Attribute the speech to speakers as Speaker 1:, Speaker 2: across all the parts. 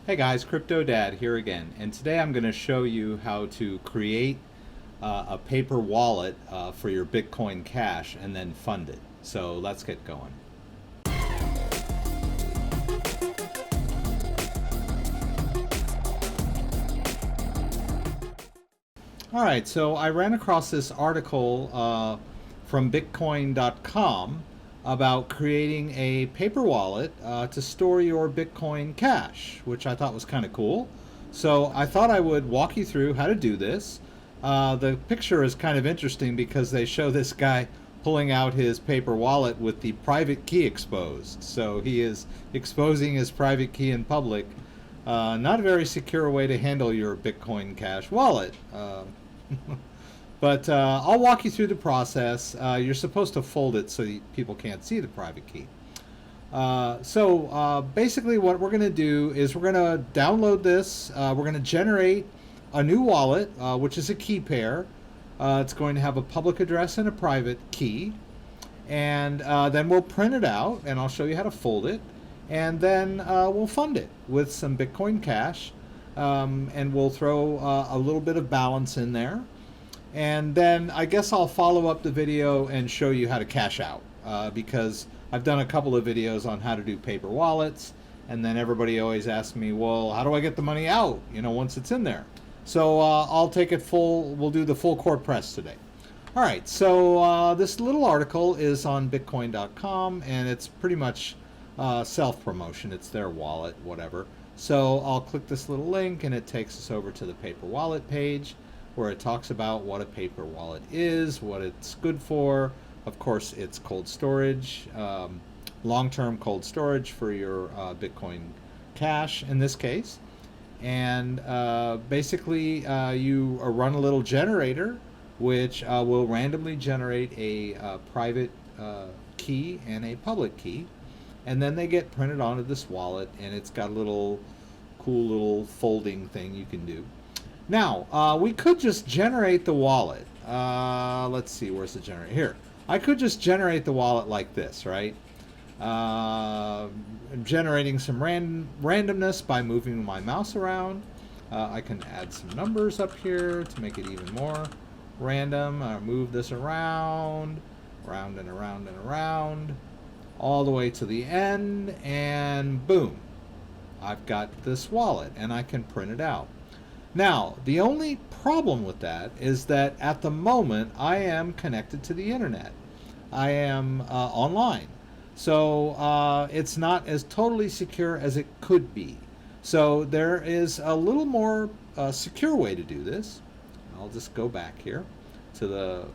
Speaker 1: Hey guys, CryptoDad here again, and today I'm going to show you how to create a paper wallet for your Bitcoin Cash and then fund it. So let's get going. All right, so I ran across this article from Bitcoin.com about creating a paper wallet to store your Bitcoin Cash, which I thought was kind of cool. So I thought I would walk you through how to do this. The picture is kind of interesting because they show this guy pulling out his paper wallet with the private key exposed. So he is exposing his private key in public. Not a very secure way to handle your Bitcoin Cash wallet. But I'll walk you through the process. You're supposed to fold it so people can't see the private key. Basically what we're going to do is we're going to download this. We're going to generate a new wallet, which is a key pair. It's going to have a public address and a private key. And then we'll print it out, and I'll show you how to fold it. And then we'll fund it with some Bitcoin Cash. And we'll throw a little bit of balance in there. And then I guess I'll follow up the video and show you how to cash out because I've done a couple of videos on how to do paper wallets, and then everybody always asks me, well, how do I get the money out, once it's in there? So I'll take it full, we'll do the full court press today. All right, so this little article is on Bitcoin.com, and it's pretty much self-promotion. It's their wallet, whatever. So I'll click this little link, and it takes us over to the paper wallet page, where it talks about what a paper wallet is, what it's good for. Of course, it's cold storage, long-term cold storage for your Bitcoin Cash in this case. And basically, you run a little generator, which will randomly generate a private key and a public key. And then they get printed onto this wallet, and it's got a little cool little folding thing you can do. Now, we could just generate the wallet. Let's see, where's the generator? Here. I could just generate the wallet like this, right? Generating some randomness by moving my mouse around. I can add some numbers up here to make it even more random. Move this around and around and around, all the way to the end, and boom. I've got this wallet, and I can print it out. Now, the only problem with that is that at the moment I am connected to the internet. I am online. So it's not as totally secure as it could be. So there is a little more secure way to do this. I'll just go back here to the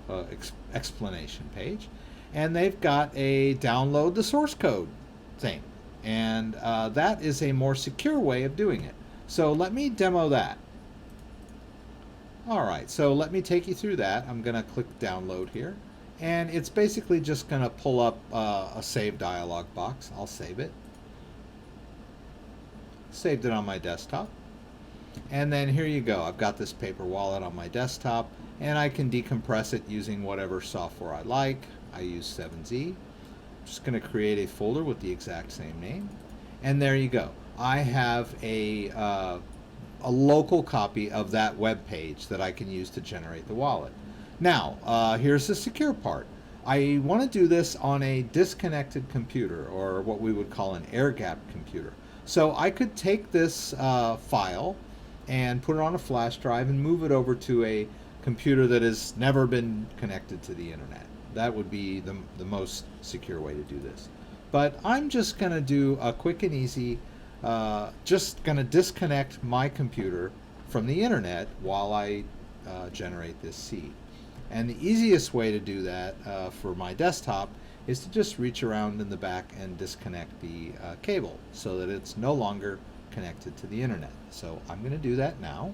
Speaker 1: explanation page. And they've got a download the source code thing. And that is a more secure way of doing it. So let me demo that. Alright, so let me take you through that. I'm going to click download here, and it's basically just going to pull up a save dialog box. I'll save it. Saved it on my desktop. And then here you go. I've got this paper wallet on my desktop, and I can decompress it using whatever software I like. I use 7Z. I'm just going to create a folder with the exact same name. And there you go. I have a local copy of that web page that I can use to generate the wallet. Now, here's the secure part. I want to do this on a disconnected computer, or what we would call an air-gapped computer. So I could take this file and put it on a flash drive and move it over to a computer that has never been connected to the internet. That would be the most secure way to do this. But I'm just going to do a quick and easy just going to disconnect my computer from the internet while I generate this seed. And the easiest way to do that for my desktop is to just reach around in the back and disconnect the cable so that it's no longer connected to the internet. So I'm going to do that now.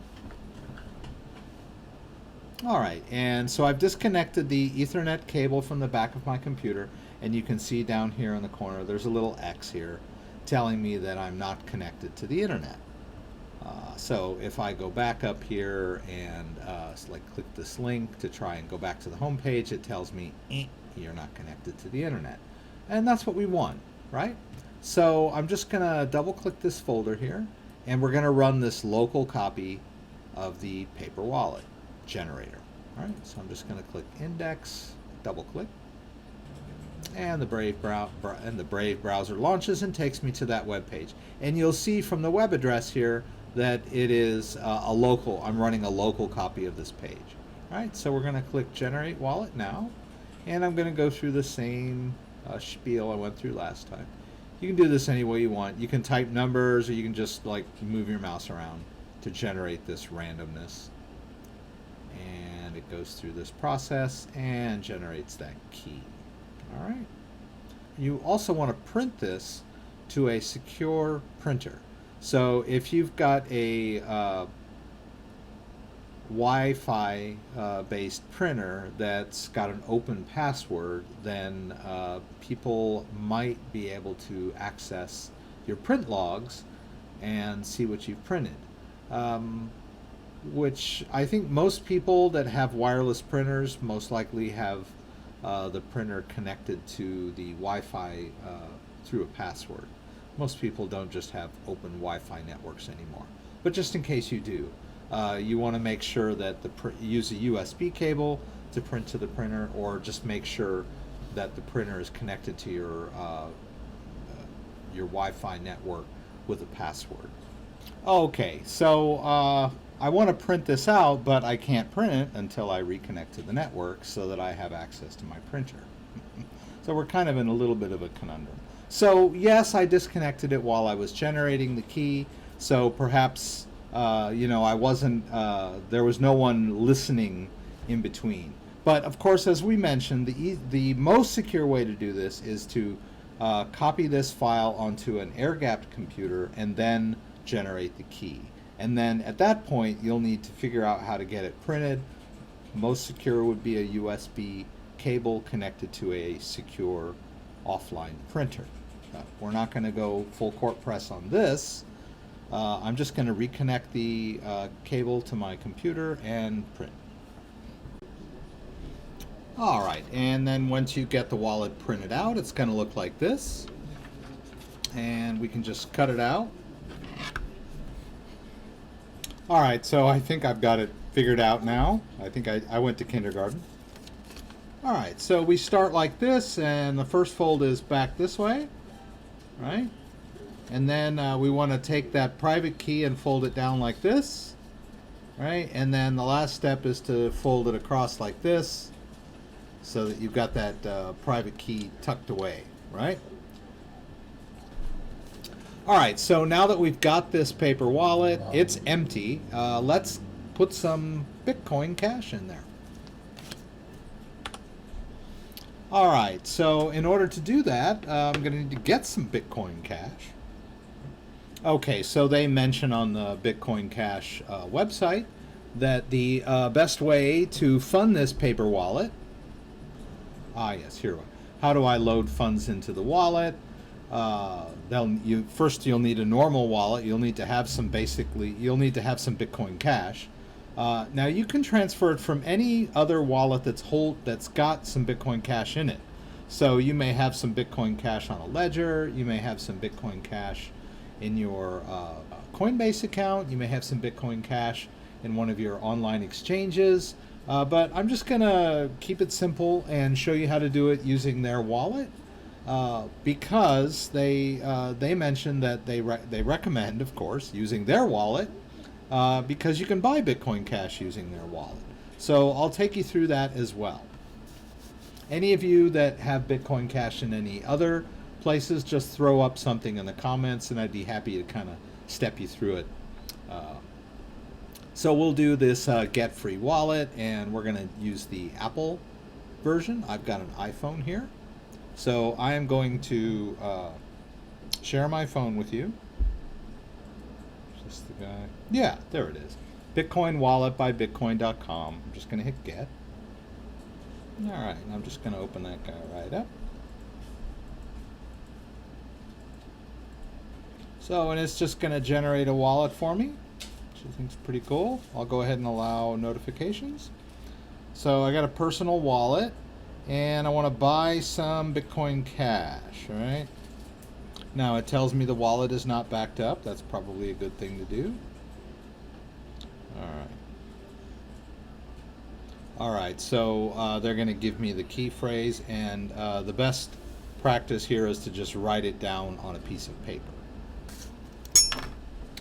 Speaker 1: Alright, and so I've disconnected the Ethernet cable from the back of my computer, and you can see down here in the corner there's a little X here telling me that I'm not connected to the internet. So if I go back up here and click this link to try and go back to the home page, it tells me you're not connected to the internet. And that's what we want, right? So I'm just going to double click this folder here, and we're going to run this local copy of the paper wallet generator. All right, so I'm just going to click index, double click, and the Brave browser launches and takes me to that web page. And you'll see from the web address here that it is I'm running a local copy of this page. All right, so we're going to click Generate Wallet now, and I'm going to go through the same spiel I went through last time. You can do this any way you want. You can type numbers, or you can just like move your mouse around to generate this randomness. And it goes through this process and generates that key. All right. You also want to print this to a secure printer. So if you've got a Wi-Fi based printer that's got an open password, then people might be able to access your print logs and see what you've printed. Which I think most people that have wireless printers most likely have the printer connected to the Wi-Fi through a password. Most people don't just have open Wi-Fi networks anymore. But just in case you do, you want to make sure that use a USB cable to print to the printer, or just make sure that the printer is connected to your Wi-Fi network with a password. Okay, so I want to print this out, but I can't print it until I reconnect to the network so that I have access to my printer. So we're kind of in a little bit of a conundrum. So yes, I disconnected it while I was generating the key, so perhaps I wasn't, there was no one listening in between. But of course, as we mentioned, the most secure way to do this is to copy this file onto an air-gapped computer and then generate the key. And then at that point, you'll need to figure out how to get it printed. Most secure would be a USB cable connected to a secure offline printer. We're not going to go full court press on this. I'm just going to reconnect the cable to my computer and print. All right, and then once you get the wallet printed out, it's going to look like this. And we can just cut it out. All right, so I think I've got it figured out now. I think I went to kindergarten. All right, so we start like this, and the first fold is back this way, right? And then we want to take that private key and fold it down like this, right? And then the last step is to fold it across like this so that you've got that private key tucked away, right? All right, so now that we've got this paper wallet, it's empty. Let's put some Bitcoin Cash in there. All right, so in order to do that, I'm going to need to get some Bitcoin Cash. Okay, so they mention on the Bitcoin Cash website that the best way to fund this paper wallet, yes, here we go. How do I load funds into the wallet? First you'll need a normal wallet. You'll need to have some Bitcoin Cash. Now you can transfer it from any other wallet that's got some Bitcoin Cash in it. So you may have some Bitcoin Cash on a ledger. You may have some Bitcoin Cash in your Coinbase account. You may have some Bitcoin Cash in one of your online exchanges. But I'm just gonna keep it simple and show you how to do it using their wallet. Because they mentioned that they recommend, of course, using their wallet because you can buy Bitcoin Cash using their wallet. So I'll take you through that as well. Any of you that have Bitcoin Cash in any other places, just throw up something in the comments and I'd be happy to kind of step you through it. So we'll do this get free wallet, and we're going to use the Apple version. I've got an iPhone here. So I am going to share my phone with you. Is this the guy? Yeah, there it is. Bitcoin Wallet by Bitcoin.com. I'm just going to hit get. All right, and I'm just going to open that guy right up. So, and it's just going to generate a wallet for me, which I think is pretty cool. I'll go ahead and allow notifications. So I got a personal wallet. And I want to buy some Bitcoin Cash, right? Now it tells me the wallet is not backed up. That's probably a good thing to do. Alright. Alright, so they're going to give me the key phrase, and the best practice here is to just write it down on a piece of paper.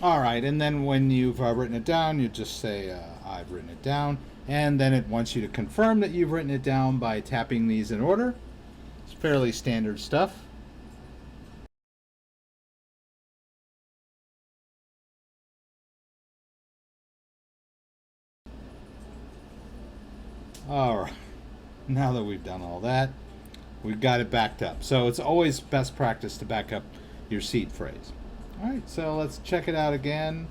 Speaker 1: Alright, and then when you've written it down, you just say, I've written it down, and then it wants you to confirm that you've written it down by tapping these in order. It's fairly standard stuff. Alright, now that we've done all that, we've got it backed up. So it's always best practice to back up your seed phrase. Alright, so let's check it out again.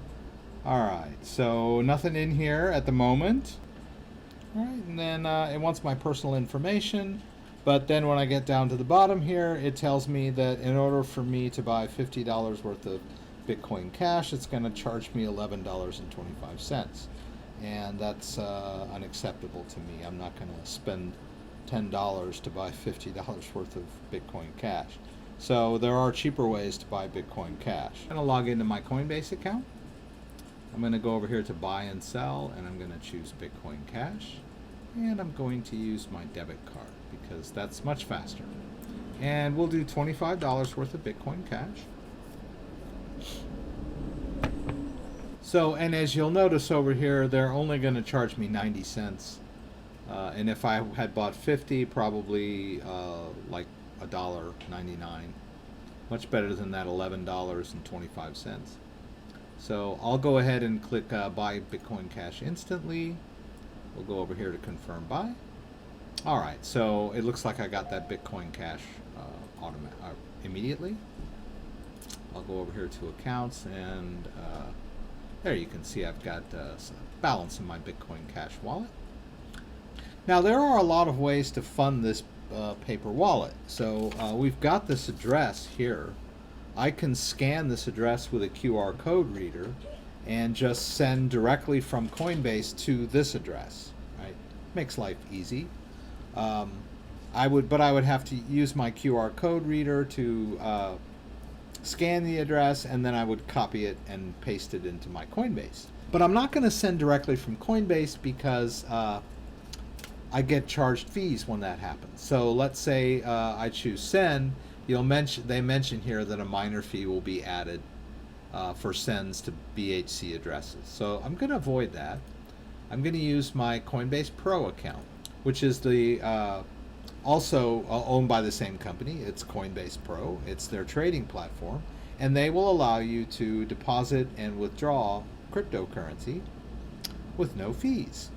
Speaker 1: Alright, so nothing in here at the moment. Alright, and then it wants my personal information, but then when I get down to the bottom here, it tells me that in order for me to buy $50 worth of Bitcoin Cash, it's going to charge me $11.25. And that's unacceptable to me. I'm not going to spend $10 to buy $50 worth of Bitcoin Cash. So there are cheaper ways to buy Bitcoin Cash. I'm going to log into my Coinbase account. I'm going to go over here to buy and sell, and I'm going to choose Bitcoin Cash. And I'm going to use my debit card because that's much faster. And we'll do $25 worth of Bitcoin Cash. So, and as you'll notice over here, they're only going to charge me 90 cents. And if I had bought 50, probably like $1.99. Much better than that $11.25. So I'll go ahead and click buy Bitcoin Cash instantly. We'll go over here to confirm buy. Alright, so it looks like I got that Bitcoin Cash immediately. I'll go over here to accounts, and there you can see I've got some balance in my Bitcoin Cash wallet. Now there are a lot of ways to fund this paper wallet. So we've got this address here. I can scan this address with a QR code reader and just send directly from Coinbase to this address. Right? Makes life easy. I would have to use my QR code reader to scan the address, and then I would copy it and paste it into my Coinbase. But I'm not going to send directly from Coinbase because I get charged fees when that happens. So let's say I choose send. They mention here that a minor fee will be added for sends to BHC addresses. So I'm going to avoid that. I'm going to use my Coinbase Pro account, which is the also owned by the same company. It's Coinbase Pro. It's their trading platform, and they will allow you to deposit and withdraw cryptocurrency with no fees.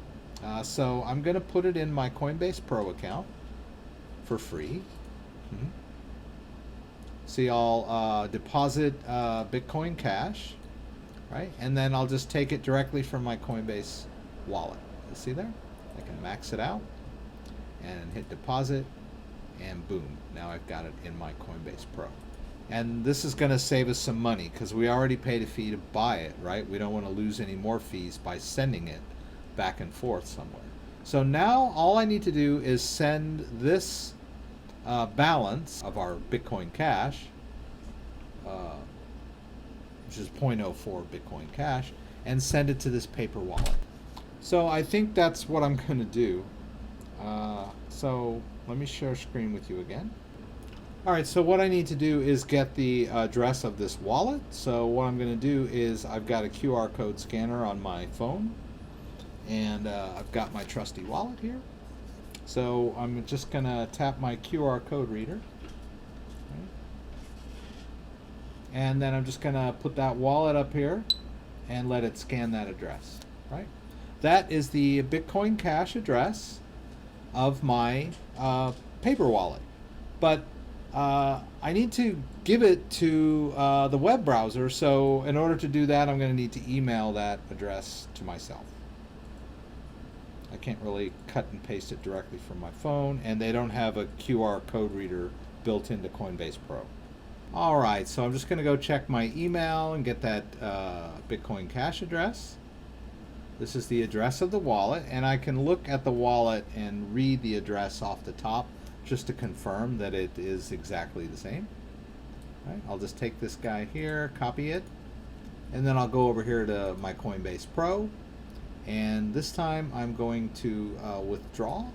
Speaker 1: So I'm going to put it in my Coinbase Pro account for free. See, I'll deposit Bitcoin Cash, right? And then I'll just take it directly from my Coinbase wallet. You see there? I can max it out and hit deposit, and boom, now I've got it in my Coinbase Pro. And this is going to save us some money because we already paid a fee to buy it, right? We don't want to lose any more fees by sending it back and forth somewhere. So now all I need to do is send this balance of our Bitcoin Cash, which is 0.04 Bitcoin Cash, and send it to this paper wallet. So I think that's what I'm going to do. So let me share screen with you again. Alright, so what I need to do is get the address of this wallet. So what I'm going to do is I've got a QR code scanner on my phone, and I've got my trusty wallet here. So I'm just going to tap my QR code reader. Right? And then I'm just going to put that wallet up here and let it scan that address. Right? That is the Bitcoin Cash address of my paper wallet. But I need to give it to the web browser. So in order to do that, I'm going to need to email that address to myself. I can't really cut and paste it directly from my phone, and they don't have a QR code reader built into Coinbase Pro. Alright, so I'm just going to go check my email and get that Bitcoin Cash address. This is the address of the wallet, and I can look at the wallet and read the address off the top just to confirm that it is exactly the same. Right, I'll just take this guy here, copy it, and then I'll go over here to my Coinbase Pro, and this time I'm going to withdraw,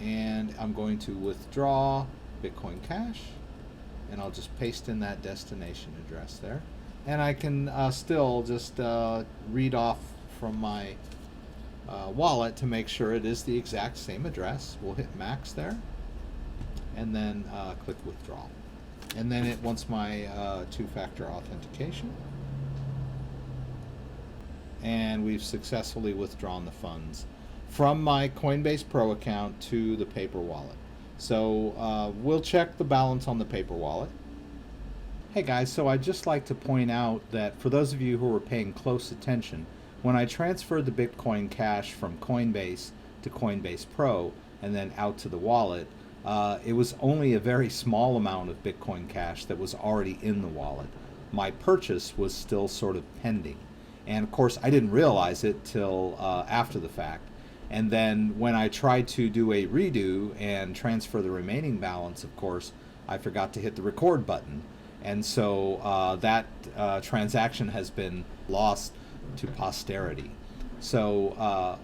Speaker 1: and I'm going to withdraw Bitcoin Cash, and I'll just paste in that destination address there, and I can still just read off from my wallet to make sure it is the exact same address. We'll hit max there, and then click withdraw. And then it wants my two-factor authentication. And we've successfully withdrawn the funds from my Coinbase Pro account to the paper wallet. So we'll check the balance on the paper wallet. Hey guys, so I'd just like to point out that for those of you who were paying close attention, when I transferred the Bitcoin Cash from Coinbase to Coinbase Pro and then out to the wallet, it was only a very small amount of Bitcoin Cash that was already in the wallet. My purchase was still sort of pending. And of course, I didn't realize it till after the fact. And then when I tried to do a redo and transfer the remaining balance, of course, I forgot to hit the record button. And so that transaction has been lost to posterity. So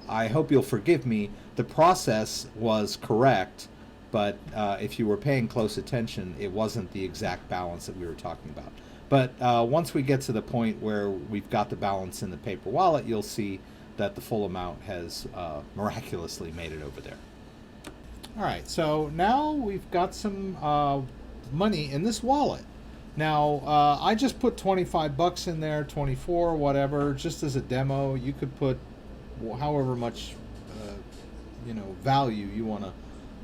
Speaker 1: I hope you'll forgive me. The process was correct, but if you were paying close attention, it wasn't the exact balance that we were talking about. But once we get to the point where we've got the balance in the paper wallet, you'll see that the full amount has miraculously made it over there. All right, so now we've got some money in this wallet. Now, I just put 25 bucks in there, 24, whatever, just as a demo. You could put however much, value you want to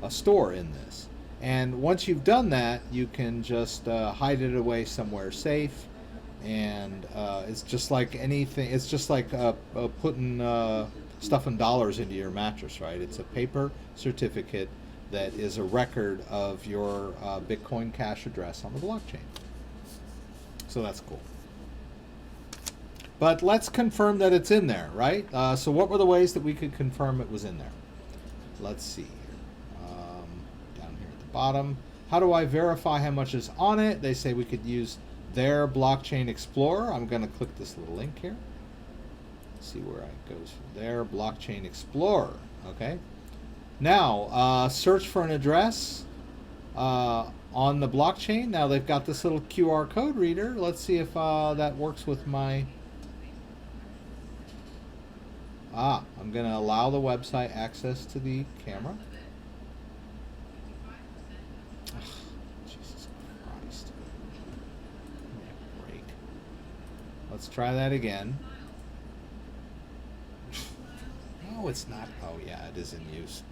Speaker 1: store in this. And once you've done that, you can just hide it away somewhere safe. And it's just like anything. It's just like putting stuffing dollars into your mattress, right? It's a paper certificate that is a record of your Bitcoin Cash address on the blockchain. So that's cool. But let's confirm that it's in there, right? So what were the ways that we could confirm it was in there? Let's see here. Down here at the bottom. How do I verify how much is on it? They say we could use their Blockchain Explorer. I'm going to click this little link here. See where it goes from there. Blockchain Explorer. Okay. Now, search for an address on the blockchain. Now they've got this little QR code reader. Let's see if that works with my... I'm going to allow the website access to the camera. Ugh, Jesus Christ. Yeah, great. Let's try that again. No, it's not. Oh, yeah, it is in use.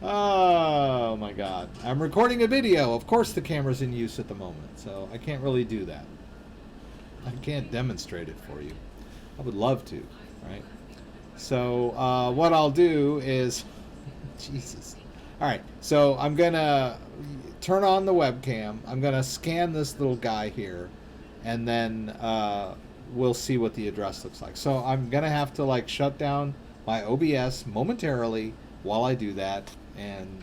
Speaker 1: Oh, my God. I'm recording a video. Of course the camera's in use at the moment, so I can't really do that. I can't demonstrate it for you. I would love to, right? So what I'll do is, Jesus. All right, so I'm going to turn on the webcam. I'm going to scan this little guy here, and then we'll see what the address looks like. So I'm going to have to like shut down my OBS momentarily while I do that. And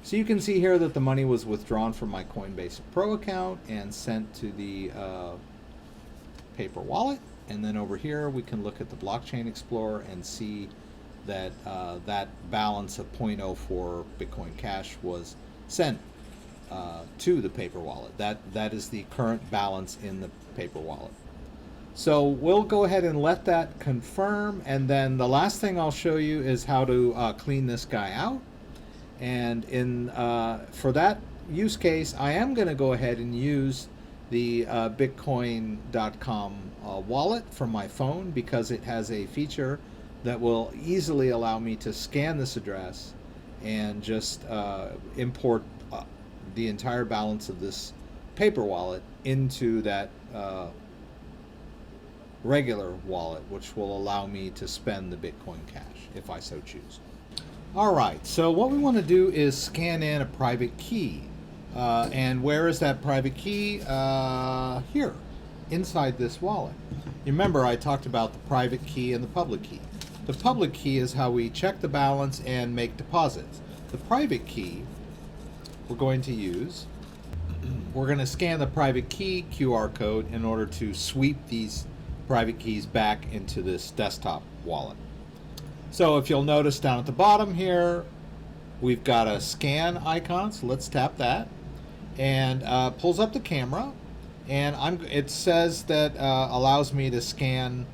Speaker 1: so you can see here that the money was withdrawn from my Coinbase Pro account and sent to the paper wallet. And then over here we can look at the Blockchain Explorer and see that that balance of 0.04 Bitcoin Cash was sent to the paper wallet. That is the current balance in the paper wallet. So we'll go ahead and let that confirm, and then the last thing I'll show you is how to clean this guy out. And for that use case, I am going to go ahead and use the Bitcoin.com wallet from my phone, because it has a feature that will easily allow me to scan this address and just import the entire balance of this paper wallet into that regular wallet, which will allow me to spend the Bitcoin Cash if I so choose. All right, so what we want to do is scan in a private key. And where is that private key? Here, inside this wallet. You remember I talked about the private key and the public key. The public key is how we check the balance and make deposits. The private key we're going to use. We're going to scan the private key QR code in order to sweep these private keys back into this desktop wallet. So if you'll notice down at the bottom here, we've got a scan icon, so let's tap that, and pulls up the camera, and it says that allows me to scan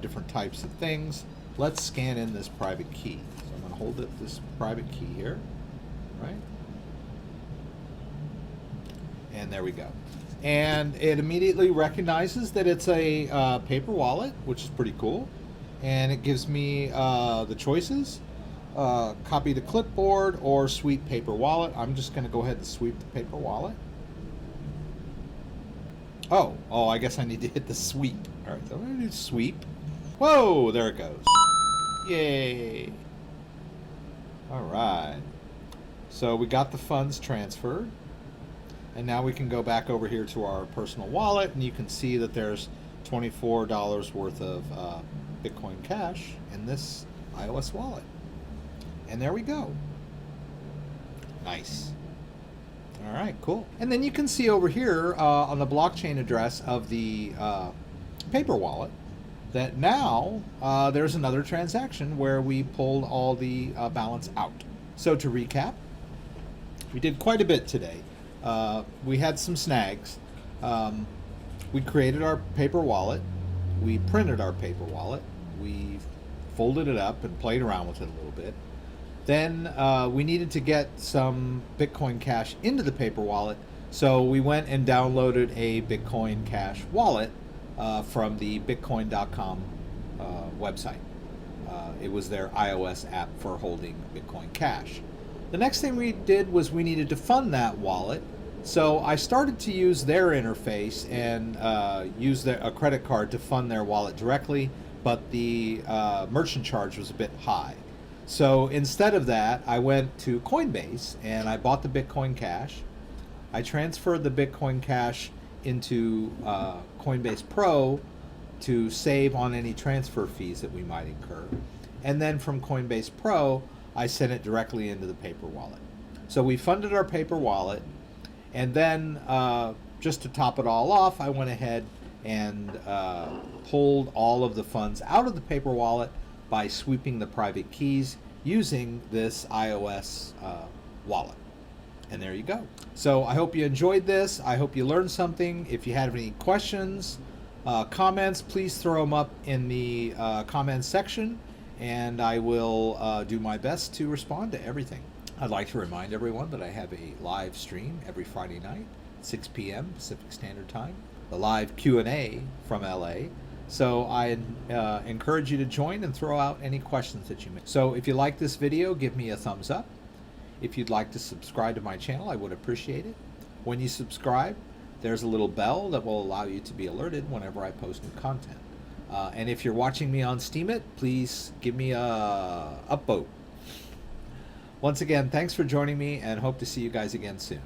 Speaker 1: different types of things. Let's scan in this private key. So I'm going to hold up this private key here, right? And there we go. And it immediately recognizes that it's a paper wallet, which is pretty cool. And it gives me the choices, copy to clipboard or sweep paper wallet. I'm just going to go ahead and sweep the paper wallet. Oh, I guess I need to hit the sweep. All right, so I'm going to do sweep. Whoa, there it goes. Yay. All right. So we got the funds transferred. And now we can go back over here to our personal wallet, and you can see that there's $24 worth of Bitcoin Cash in this iOS wallet. And there we go. Nice. All right, cool. And then you can see over here on the blockchain address of the paper wallet that now there's another transaction where we pulled all the balance out. So to recap, we did quite a bit today. We had some snags. We created our paper wallet. We printed our paper wallet. We folded it up and played around with it a little bit. Then we needed to get some Bitcoin Cash into the paper wallet. So we went and downloaded a Bitcoin Cash wallet from the Bitcoin.com website. It was their iOS app for holding Bitcoin Cash. The next thing we did was we needed to fund that wallet. So I started to use their interface and use a credit card to fund their wallet directly, but the merchant charge was a bit high. So instead of that, I went to Coinbase and I bought the Bitcoin Cash. I transferred the Bitcoin Cash into Coinbase Pro to save on any transfer fees that we might incur. And then from Coinbase Pro, I sent it directly into the paper wallet. So we funded our paper wallet, and then just to top it all off, I went ahead and pulled all of the funds out of the paper wallet by sweeping the private keys using this iOS wallet. And there you go. So I hope you enjoyed this. I hope you learned something. If you have any questions, comments, please throw them up in the comments section, and I will do my best to respond to everything. I'd like to remind everyone that I have a live stream every Friday night, 6 p.m. Pacific Standard Time, the live Q&A from LA. So I encourage you to join and throw out any questions that you may. So if you like this video, give me a thumbs up. If you'd like to subscribe to my channel, I would appreciate it. When you subscribe, there's a little bell that will allow you to be alerted whenever I post new content. And if you're watching me on Steemit, please give me a upvote. Once again, thanks for joining me, and hope to see you guys again soon.